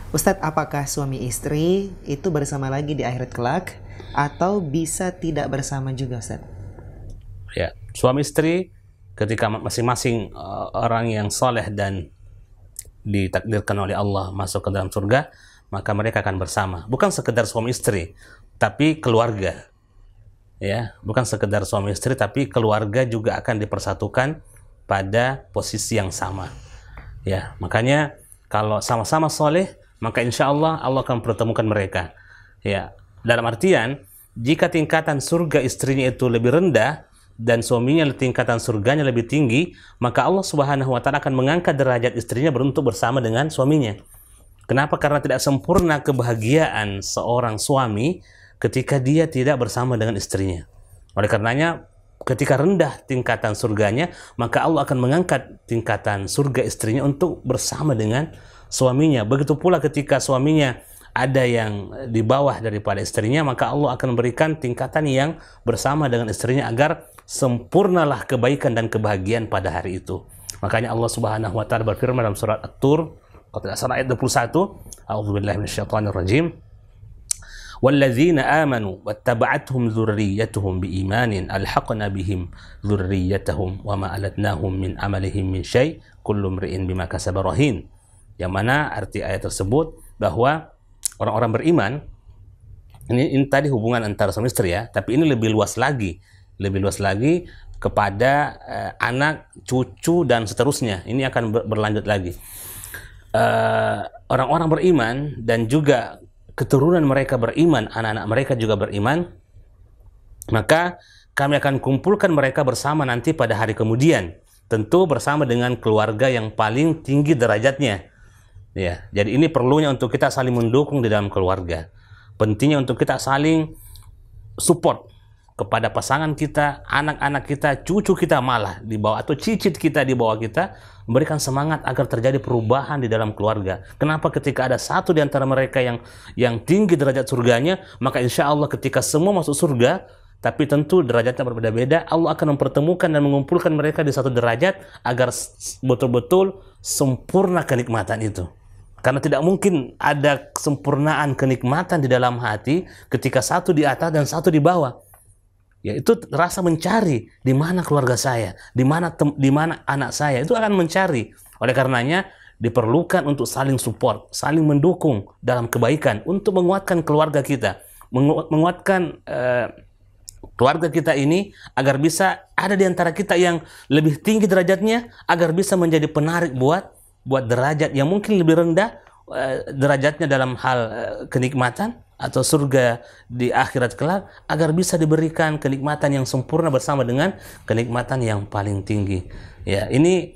Ustadz, apakah suami istri itu bersama lagi di akhirat kelak atau bisa tidak bersama juga, Ustadz? Ya, suami istri ketika masing-masing orang yang soleh dan ditakdirkan oleh Allah masuk ke dalam surga, maka mereka akan bersama. Bukan sekedar suami istri, tapi keluarga. Ya, bukan sekedar suami istri, tapi keluarga juga akan dipersatukan pada posisi yang sama. Ya, makanya kalau sama-sama soleh, maka insya Allah Allah akan pertemukan mereka. Ya, dalam artian jika tingkatan surga istrinya itu lebih rendah dan suaminya tingkatan surganya lebih tinggi, maka Allah Subhanahu wa taala akan mengangkat derajat istrinya untuk bersama dengan suaminya. Kenapa? Karena tidak sempurna kebahagiaan seorang suami ketika dia tidak bersama dengan istrinya. Oleh karenanya, ketika rendah tingkatan surganya, maka Allah akan mengangkat tingkatan surga istrinya untuk bersama dengan suaminya. Begitu pula ketika suaminya ada yang di bawah daripada istrinya, maka Allah akan memberikan tingkatan yang bersama dengan istrinya agar sempurnalah kebaikan dan kebahagiaan pada hari itu. Makanya Allah Subhanahu wa taala berfirman dalam surat At-Tur, ayat 21, A'udzubillahi minasyaitonirrajim. وَالَّذِينَ آمَنُوا وَاتَّبَعَتْهُمْ ذُرِّيَّتُهُمْ بِإِيمَانٍ أَلْحَقْنَا بِهِمْ ذُرِّيَّتَهُمْ وَمَا أَلَتْنَاهُمْ مِنْ عَمَلِهِمْ مِنْ شَيْءٍ كُلُّ امْرِئٍ بِمَا كَسَبَ رَهِينٌ. Yang mana arti ayat tersebut bahwa orang-orang beriman, ini tadi hubungan antara suami istri ya, tapi ini lebih luas lagi kepada anak, cucu dan seterusnya. Ini akan berlanjut lagi. Orang-orang beriman dan juga keturunan mereka beriman, anak-anak mereka juga beriman, maka kami akan kumpulkan mereka bersama nanti pada hari kemudian, tentu bersama dengan keluarga yang paling tinggi derajatnya. Ya, jadi ini perlunya untuk kita saling mendukung di dalam keluarga. Pentingnya untuk kita saling support kepada pasangan kita, anak-anak kita, cucu kita malah di bawah, atau cicit kita di bawah kita, memberikan semangat agar terjadi perubahan di dalam keluarga. Kenapa? Ketika ada satu di antara mereka yang tinggi derajat surganya, maka insya Allah ketika semua masuk surga, tapi tentu derajatnya berbeda-beda, Allah akan mempertemukan dan mengumpulkan mereka di satu derajat agar betul-betul sempurna kenikmatan itu. Karena tidak mungkin ada kesempurnaan kenikmatan di dalam hati ketika satu di atas dan satu di bawah. Ya, itu rasa mencari di mana keluarga saya, di mana anak saya, itu akan mencari. Oleh karenanya diperlukan untuk saling support, saling mendukung dalam kebaikan untuk menguatkan keluarga kita, menguatkan keluarga kita ini agar bisa ada di antara kita yang lebih tinggi derajatnya, agar bisa menjadi penarik buat derajat yang mungkin lebih rendah derajatnya dalam hal kenikmatan atau surga di akhirat kelak, agar bisa diberikan kenikmatan yang sempurna bersama dengan kenikmatan yang paling tinggi. Ya, ini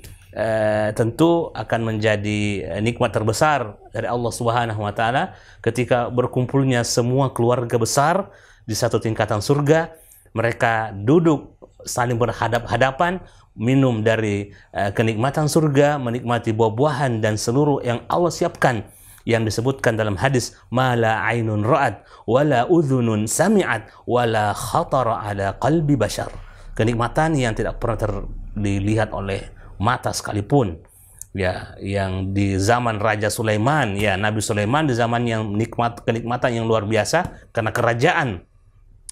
tentu akan menjadi nikmat terbesar dari Allah Subhanahu wa taala ketika berkumpulnya semua keluarga besar di satu tingkatan surga. Mereka duduk saling berhadap-hadapan, minum dari kenikmatan surga, menikmati buah-buahan dan seluruh yang Allah siapkan, yang disebutkan dalam hadis, mala ainun ra'at wala udhunun sami'at wala khatara ala qalbi bashar. Kenikmatan yang tidak pernah dilihat oleh mata sekalipun. Ya, yang di zaman Raja Sulaiman, ya Nabi Sulaiman di zaman yang kenikmatan yang luar biasa karena kerajaan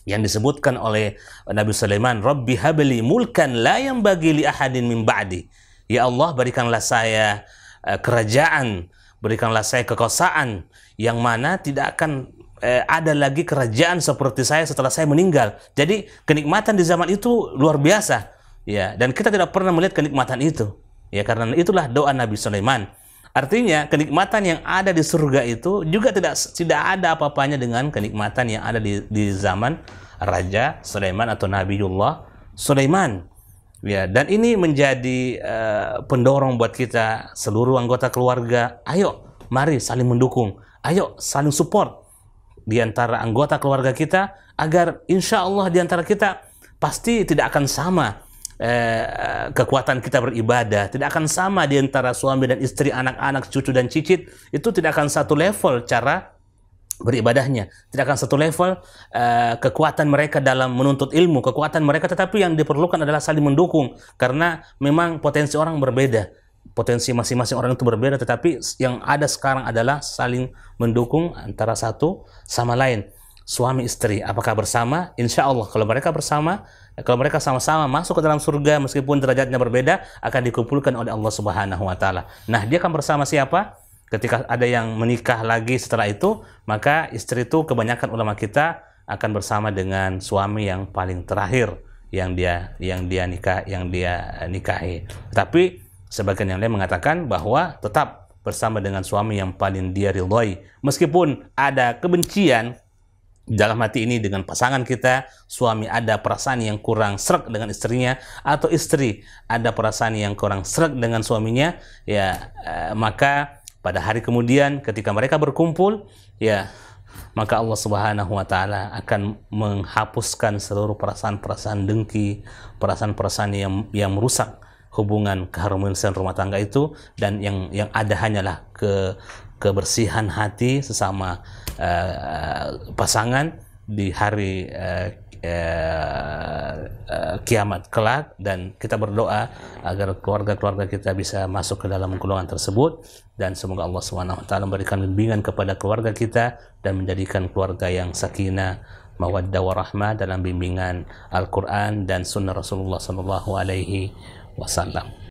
yang disebutkan oleh Nabi Sulaiman, Rabbi habli mulkan la yanbaghi li ahadin min ba'di. Ya Allah, berikanlah saya kerajaan, berikanlah saya kekuasaan yang mana tidak akan ada lagi kerajaan seperti saya setelah saya meninggal. Jadi kenikmatan di zaman itu luar biasa. Ya, dan kita tidak pernah melihat kenikmatan itu. Ya, karena itulah doa Nabi Sulaiman. Artinya kenikmatan yang ada di surga itu juga tidak ada apa-apanya dengan kenikmatan yang ada di zaman Raja Sulaiman atau Nabiullah Sulaiman. Ya, dan ini menjadi pendorong buat kita seluruh anggota keluarga. Ayo, mari saling mendukung. Ayo saling support di antara anggota keluarga kita agar insya Allah di antara kita pasti tidak akan sama kekuatan kita beribadah, tidak akan sama di antara suami dan istri, anak-anak, cucu dan cicit, itu tidak akan satu level cara beribadahnya, tidak akan satu level kekuatan mereka dalam menuntut ilmu, kekuatan mereka, tetapi yang diperlukan adalah saling mendukung, karena memang potensi orang berbeda. potensi masing-masing orang itu berbeda, tetapi yang ada sekarang adalah saling mendukung antara satu sama lain. Suami istri, apakah bersama? Insya Allah, kalau mereka bersama, kalau mereka sama-sama masuk ke dalam surga, meskipun derajatnya berbeda, akan dikumpulkan oleh Allah Subhanahu wa Ta'ala. Nah, dia akan bersama siapa? Ketika ada yang menikah lagi setelah itu, maka istri itu, kebanyakan ulama kita akan bersama dengan suami yang paling terakhir yang dia nikahi. Tapi sebagian yang lain mengatakan bahwa tetap bersama dengan suami yang paling dia ridhoi, meskipun ada kebencian dalam hati ini dengan pasangan kita, suami ada perasaan yang kurang sreg dengan istrinya, atau istri ada perasaan yang kurang sreg dengan suaminya, ya maka pada hari kemudian ketika mereka berkumpul, ya maka Allah Subhanahu wa Ta'ala akan menghapuskan seluruh perasaan-perasaan dengki, perasaan-perasaan yang merusak hubungan keharmonisan rumah tangga itu, dan yang ada hanyalah kebersihan hati sesama pasangan di hari kiamat kelak. Dan kita berdoa agar keluarga-keluarga kita bisa masuk ke dalam golongan tersebut, dan semoga Allah Subhanahu wa Ta'ala memberikan bimbingan kepada keluarga kita dan menjadikan keluarga yang sakinah, mawaddah warahmah dalam bimbingan Al-Quran dan sunnah Rasulullah sallallahu alaihi wasallam.